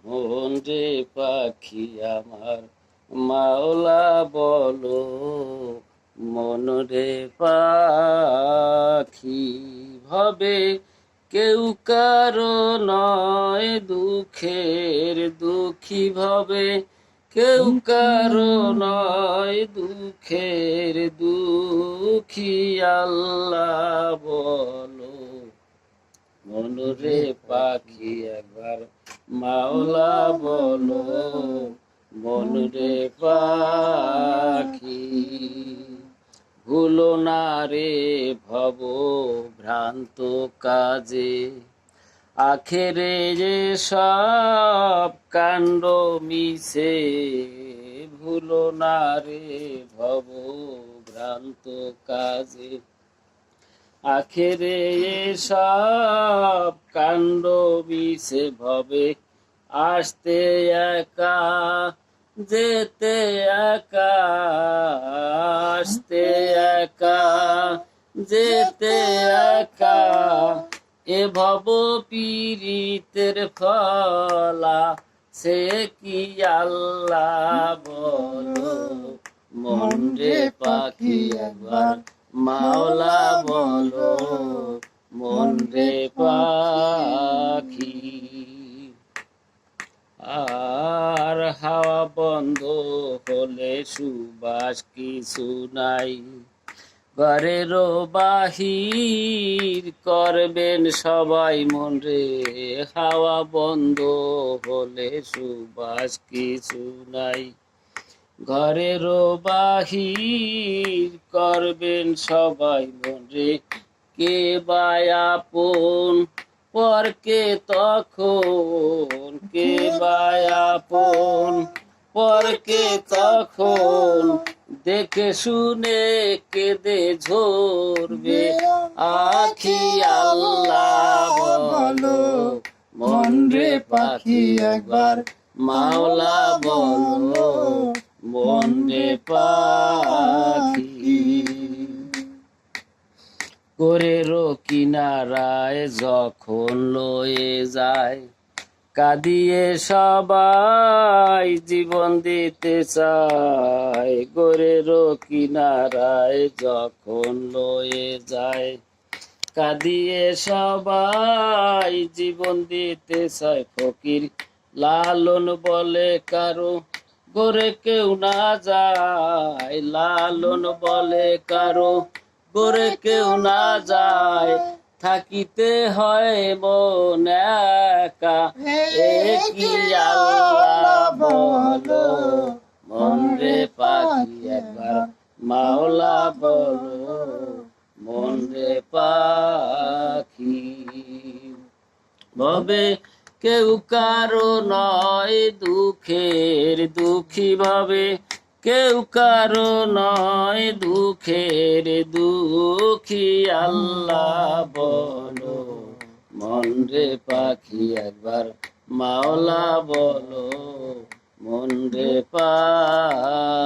মন রে পাখি আমার মাওলা বলো, মন রে পাখি ভাবে কেউ কারো নয়, দুঃখের দুঃখী ভাবে কেউ কারো নয়, দুঃখের দুঃখী আল্লাহ বলো, মন রে পাখি একবার মাওলা বলো, মন রে পাখি ভুলো না রে ভব ভ্রান্ত কাজে, আখেরে যে সব কাণ্ড মিছে, ভুলো না রে ভব ভ্রান্ত কাজে, আখেরে সব কাণ্ড মিছে ভবে, আসতে একা যেতে একা, আসতে একা যেতে একা, এ ভব পীড়িতের ফলা সে কি আল্লাহ বলো, মন রে পাখি একবার মাওলা বলো, মন রে পাখি। আর হাওয়া বন্ধ হলে সুবাস কিছু নাই, ঘরেরও বাহির করবেন সবাই মন রে, হাওয়া বন্ধ হলে সুবাস কিছু নাই, ঘরেরও বাহির করবেন সবাই মন রে, কে বা আপন পরকে তখন, কে বা আপন পরকে তখন, দেখে শুনে কেঁদে ঝরবে আখি আল্লাহ বলো, মন রে পাখি একবার মাওলা বলো, মন রে পাখি। করেরও কিনারায় যখন লয়ে যায়, কাঁদিয়ে সবাই জীবন দিতে চায়, গোরেরও কিনারায় যখন লয়ে যায়, কাঁদিয়ে সবাই জীবন দিতে চায়, ফকির লালন বলে কারো গোরে কেউ না যায়, লালন বলে কারো গোরে কেউ না যায়, থাকিতে হয় মন একা, এ কি আল্লাহ বলো, মন রে পাখি একবার মাওলা বলো, মন রে পাখি ভবে কেউ কারো নয়, দুঃখের দুঃখী ভাবে কেউ কারো নয়, দুঃখের দুঃখী আল্লাহ বলো, মন রে পাখি একবার মাওলা বলো, মন রে পাখি।